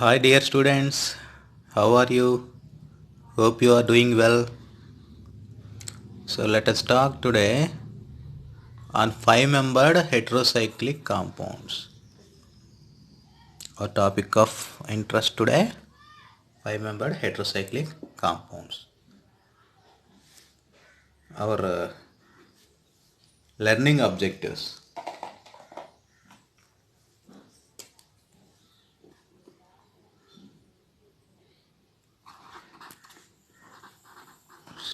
Hi, dear students. How are you? Hope you are doing well. So, let us talk today on five-membered heterocyclic compounds. Our topic of interest today: five-membered heterocyclic compounds. Our learning objectives: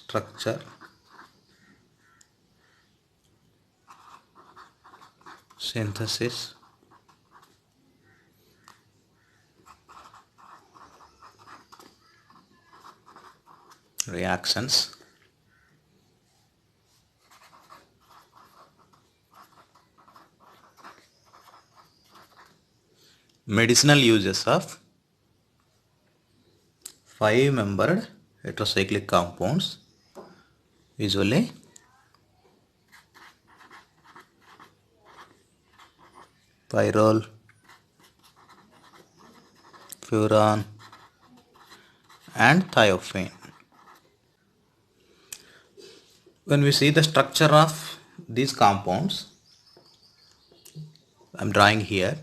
structure, synthesis, reactions, medicinal uses of five-membered heterocyclic compounds, usually pyrrole, furan, and thiophene. When we see the structure of these compounds, I am drawing here.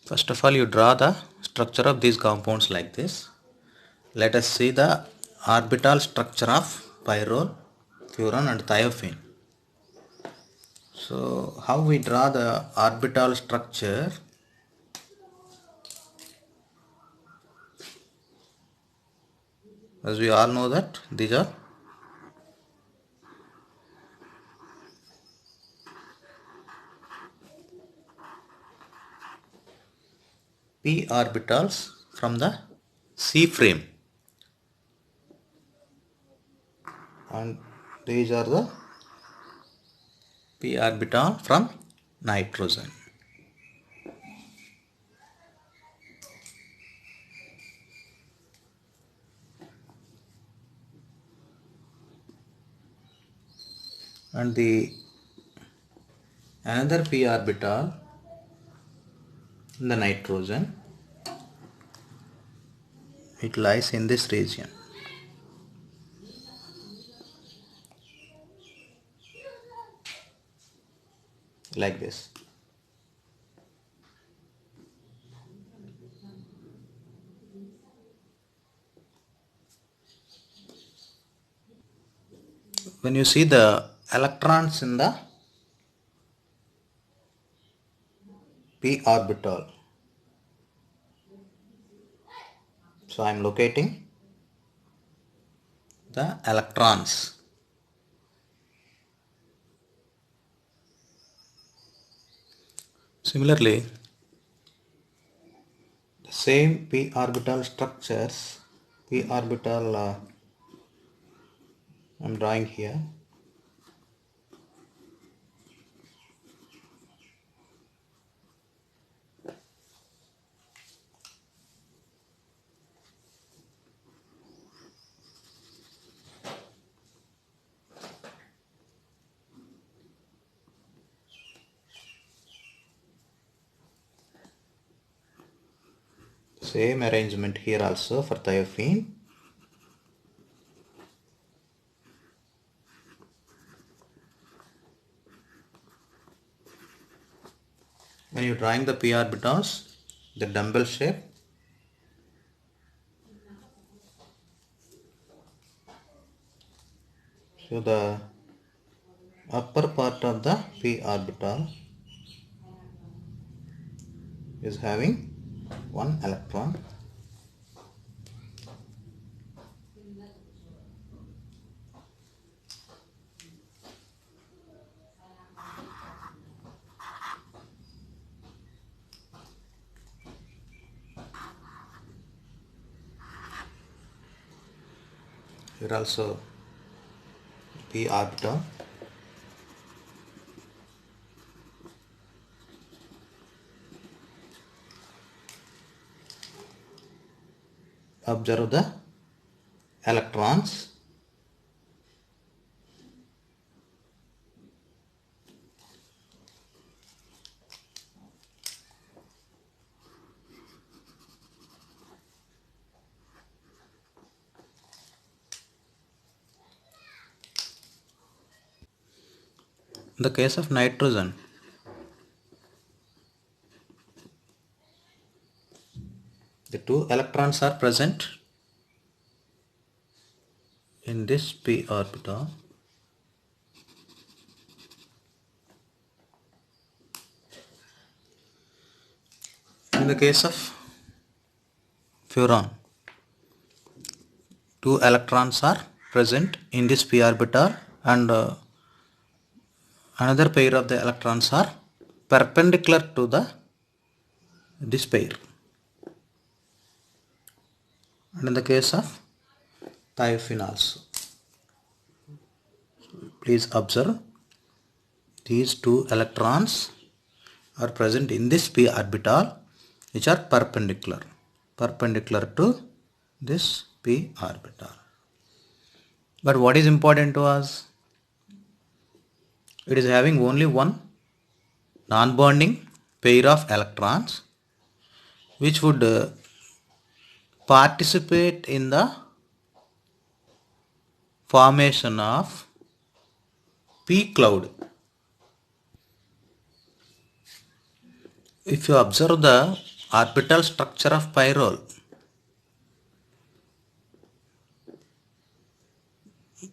First of all, you draw the structure of these compounds like this. Let us see the orbital structure of pyrrole, furan, and thiophene. So, how we draw the orbital structure? As we all know that these are p orbitals from the C frame, and these are the p orbital from nitrogen. And the another p orbital in the nitrogen, it lies in this region like this. When you see the electrons in the p orbital, so I am locating the electrons. Similarly, the same p orbital structures, p orbital I am drawing here. Same arrangement here also for thiophene. When you are drawing the p orbitals, the dumbbell shape, so the upper part of the p orbital is having one electron, here also p orbital. Observe the electrons. In the case of nitrogen, the two electrons are present in this p orbital. In the case of furan, two electrons are present in this p orbital, and another pair of the electrons are perpendicular to this pair. And in the case of thiophene also, please observe these two electrons are present in this p orbital, which are perpendicular to this p orbital. But what is important to us? It is having only one non-bonding pair of electrons which would participate in the formation of p cloud. If you observe the orbital structure of pyrrole,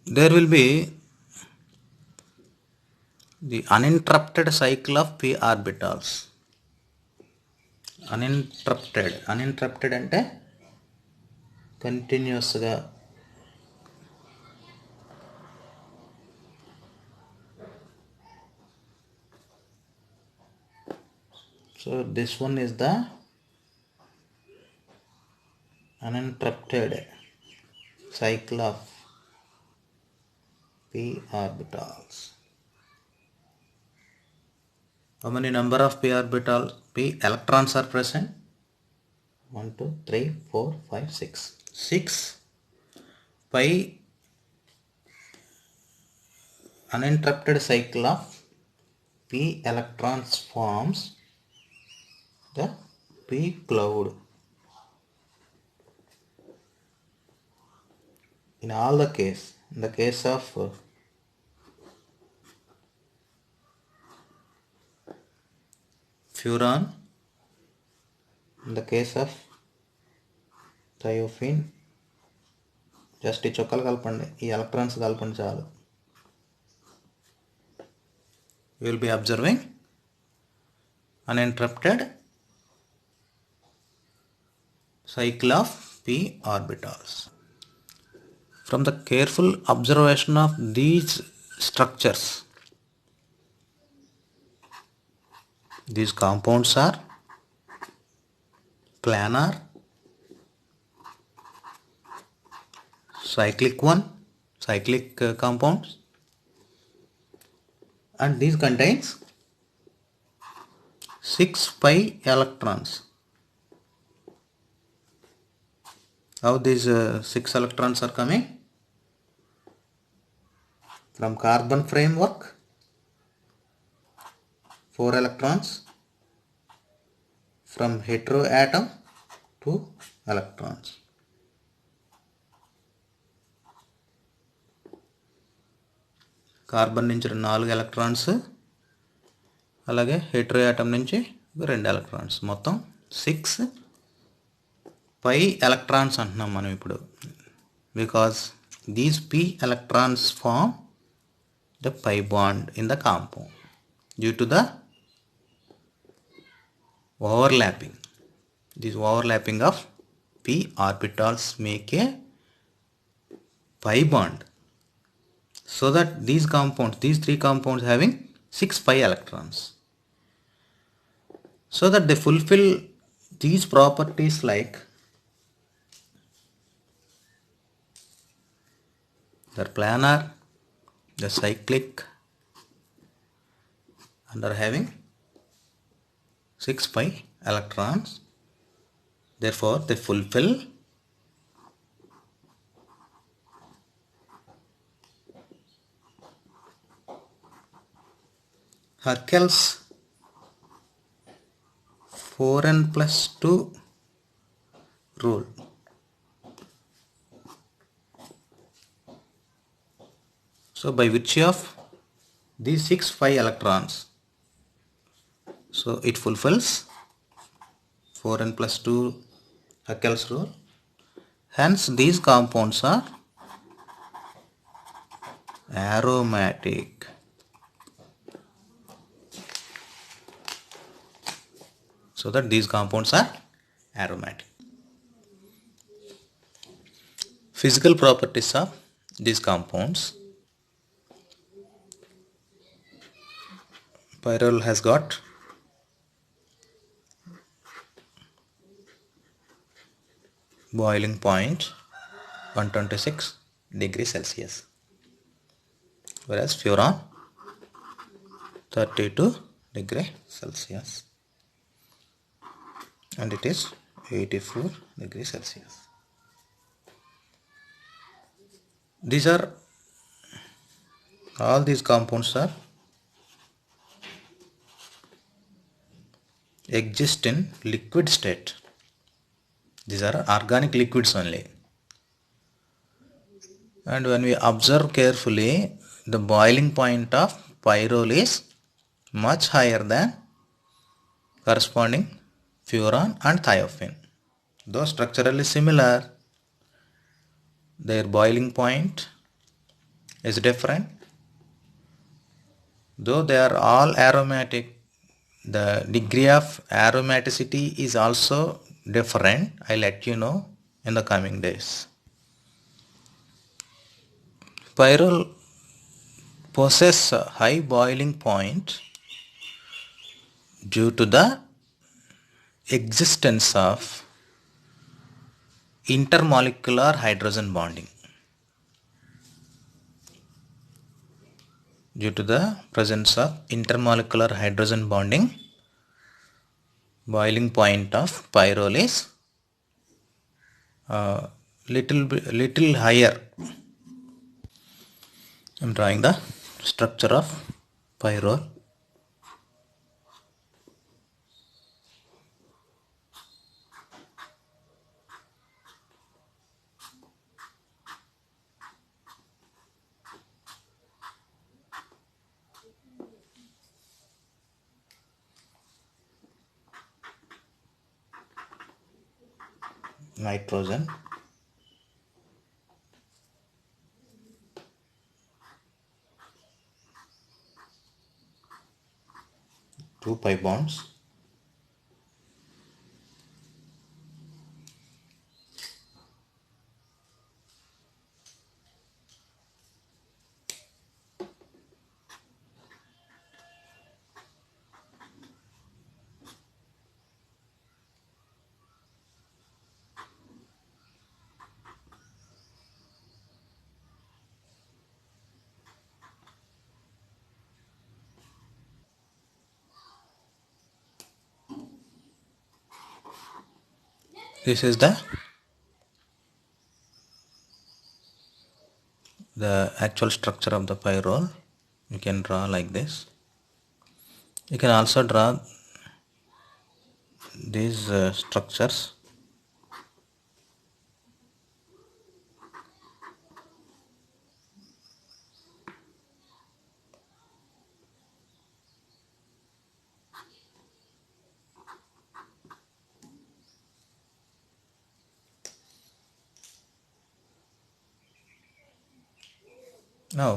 there will be the uninterrupted cycle of p orbitals. Uninterrupted అంటే కంటిన్యూస్గా so this one is the uninterrupted cycle of p orbitals. How many number of p electrons are present? 1 2 3 4 5 6 pi uninterrupted cycle of p electrons forms the p cloud. In all the case, in the case of furan, in the case of thiophene, just ఈ చుక్కలు కలపండి, ఈ electrons కలపండి చాలు. You will be observing uninterrupted cycle of p orbitals. From the careful observation of these structures, these compounds are planar, cyclic compounds, and these contains 6 pi electrons. How these 6 electrons are coming? From carbon framework, 4 electrons. From heteroatom, 2 electrons. Carbon నుంచి 4 electrons, అలాగే హెటెరోయాటమ్ నుంచి 2 electrons, మొత్తం 6 పై electrons అంటున్నాం మనం ఇప్పుడు. Because these p electrons form the pi bond in the compound due to the overlapping. This overlapping of p orbitals make a pi bond, so that these three compounds having 6 pi electrons, so that they fulfill these properties like the planar, the cyclic, and are having 6 pi electrons. Therefore, they fulfill Huckel's 4n plus 2 rule. So by virtue of these 6 pi electrons, so it fulfills 4n plus 2 Huckel's rule. Hence these compounds are aromatic. So that these compounds are aromatic. Physical properties of these compounds. Pyrrole has got boiling point 126 degrees Celsius, whereas furan 32 degree Celsius, and it is 84 degrees Celsius. These are all these compounds are exist in liquid state. These are organic liquids only. And when we observe carefully, the boiling point of pyrrole is much higher than corresponding furan and thiophene. Though structurally similar, their boiling point is different. Though they are all aromatic, the degree of aromaticity is also different. I'll let you know in the coming days. Pyrrole possesses a high boiling point due to the existence of intermolecular hydrogen bonding. Due to the presence of intermolecular hydrogen bonding, boiling point of pyrrole is little higher. I am drawing the structure of pyrrole. Nitrogen, two pi bonds, this is the actual structure of the pyrrole. You can draw like this. You can also draw these structures. Now,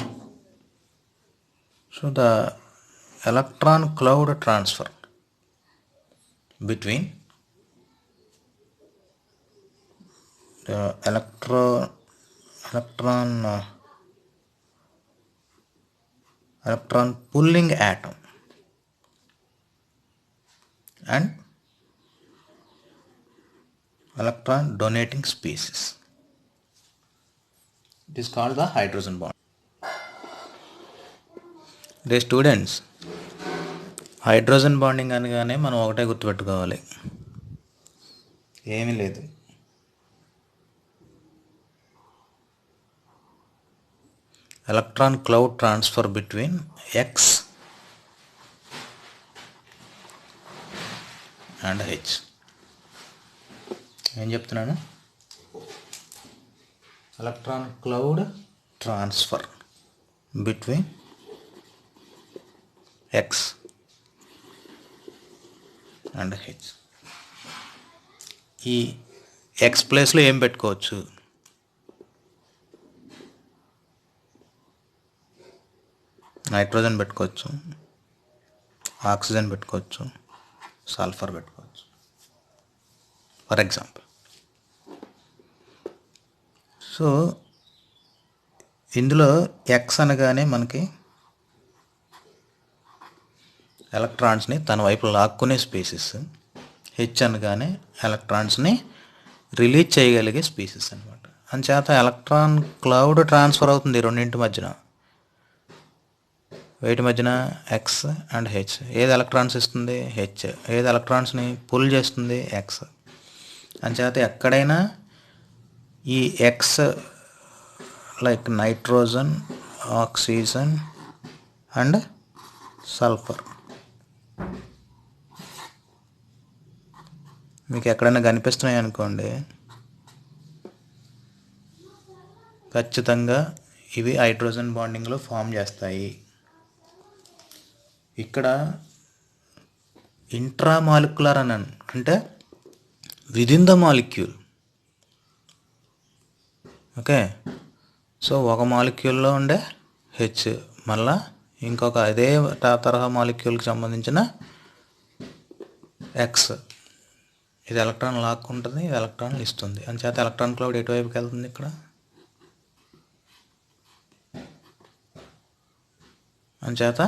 so the electron cloud transfer between the electron pulling atom and electron donating species. It is called the hydrogen bond. Dear students, hydrogen bonding అనగానే మనం ఒకటే గుర్తుపెట్టుకోవాలి, ఏమీ లేదు. Electron cloud transfer between X and H. ఏం చెప్తున్నాను? Electron cloud transfer between X and H. ఈ X ప్లేస్లో ఏం పెట్టుకోవచ్చు? నైట్రోజన్ పెట్టుకోవచ్చు, ఆక్సిజన్ పెట్టుకోవచ్చు, సల్ఫర్ పెట్టుకోవచ్చు ఫర్ ఎగ్జాంపుల్. సో ఇందులో ఎక్స్ అనగానే మనకి ఎలక్ట్రాన్స్ని తన వైపు లాక్కునే స్పీసీస్, హెచ్ అనగానే ఎలక్ట్రాన్స్ని రిలీజ్ చేయగలిగే స్పీసీస్ అనమాట. అంచేత ఎలక్ట్రాన్ క్లౌడ్ ట్రాన్స్ఫర్ అవుతుంది రెండింటి మధ్యన. వేటి మధ్యన? X and H. ఏది ఎలక్ట్రాన్స్ ఇస్తుంది? హెచ్. ఏది ఎలక్ట్రాన్స్ని పుల్ చేస్తుంది? ఎక్స్. అంచేత ఎక్కడైనా ఈ X like nitrogen, oxygen and sulphur మీకు ఎక్కడైనా కనిపిస్తున్నాయి అనుకోండి, ఖచ్చితంగా ఇవి హైడ్రోజన్ బాండింగ్లో ఫామ్ చేస్తాయి. ఇక్కడ ఇంట్రామాలిక్యులర్ అని అంటే within the molecule. Okay, so ఒక మాలిక్యూల్లో ఉండే హెచ్ మళ్ళా ఇంకొక అదే తరహా మాలిక్యూల్కి సంబంధించిన ఎక్స్. ఇది ఎలక్ట్రాన్ లాక్కుంటుంది, ఇది ఎలక్ట్రాన్లు ఇస్తుంది. అంచేత ఎలక్ట్రాన్ క్లౌడ్ ఎటువైపుకి వెళ్తుంది? ఇక్కడ. అంచేత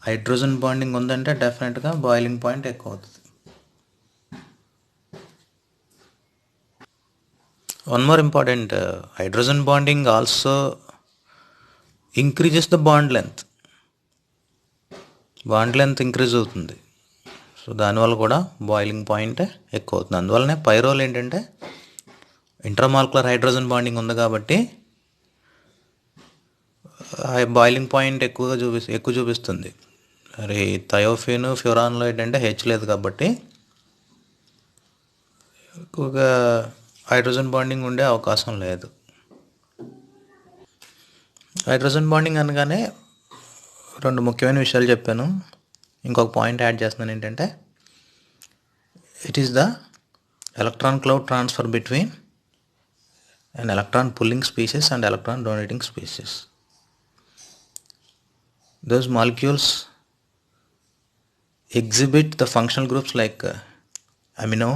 హైడ్రోజన్ బాండింగ్ ఉందంటే డెఫినెట్గా బాయిలింగ్ పాయింట్ ఎక్కువ అవుతుంది. One more important, hydrogen bonding also increases the bond length. Bond length increase అవుతుంది. సో దానివల్ల కూడా బాయిలింగ్ పాయింట్ ఎక్కువ అవుతుంది. అందువల్లనే పైరోల్ ఏంటంటే ఇంటర్మాలిక్యులర్ హైడ్రోజన్ బాండింగ్ ఉంది కాబట్టి బాయిలింగ్ పాయింట్ ఎక్కువ చూపిస్తుంది. మరి థయోఫిన్, ఫ్యూరాన్లో ఏంటంటే హెచ్ లేదు కాబట్టి ఎక్కువగా హైడ్రోజన్ బాండింగ్ ఉండే అవకాశం లేదు. హైడ్రోజన్ బాండింగ్ అనగానే రెండు ముఖ్యమైన విషయాలు చెప్పాను. ఇంకొక పాయింట్ యాడ్ చేస్తున్నాను ఏంటంటే it is the electron cloud transfer between an electron pulling species and electron donating species. Those molecules exhibit the functional groups like amino,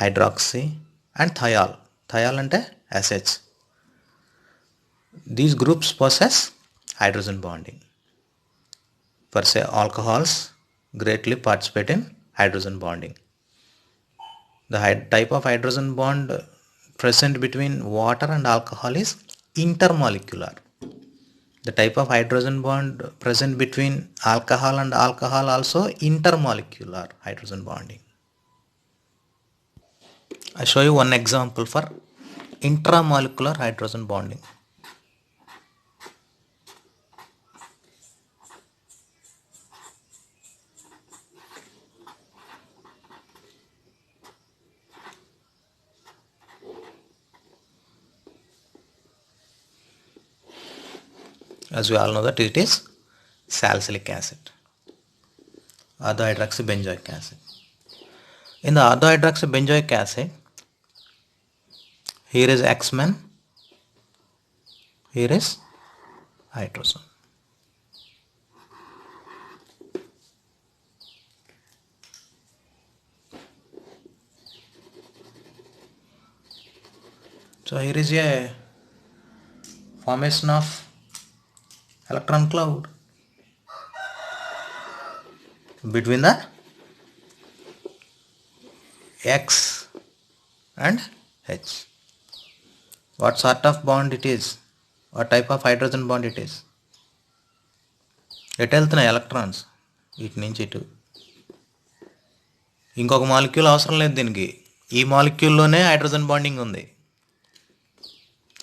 hydroxy and thiol. Thiol ante SH. These groups possess hydrogen bonding. Per se, alcohols greatly participate in hydrogen bonding. The type of hydrogen bond present between water and alcohol is intermolecular. The type of hydrogen bond present between alcohol and alcohol also intermolecular hydrogen bonding. I show you one example for intramolecular hydrogen bonding. As we all know that it is salicylic acid, orthohydroxybenzoic acid. In the orthohydroxybenzoic acid, here is X-men, here is hydrogen. So here is a formation of electron cloud between the X and H. What sort of bond it is, what type of hydrogen bond it is. ఎటు వెళ్తున్నాయి electrons? ఇటు నుంచి ఇటు. ఇంకొక molecule అవసరం లేదు దీనికి, ఈ మాలిక్యూల్లోనే హైడ్రోజన్ బాండింగ్ ఉంది.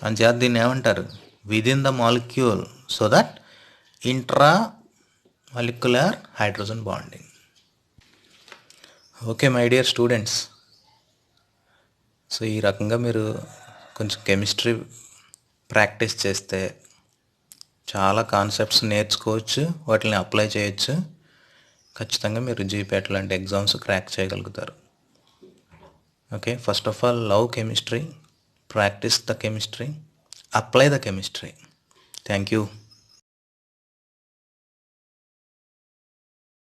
అంచేత దీన్ని ఏమంటారు? Within the molecule, so that intra molecular hydrogen bonding. Okay my dear students, so ఈ రకంగా మీరు కొంచెం కెమిస్ట్రీ ప్రాక్టీస్ చేస్తే చాలా కాన్సెప్ట్స్ నేర్చుకోవచ్చు, వాటిని అప్లై చేయొచ్చు. ఖచ్చితంగా మీరు జీపీఎట్ లాంటి ఎగ్జామ్స్ క్రాక్ చేయగలుగుతారు. Okay, first of all love chemistry, practice the chemistry, apply the chemistry. Thank you.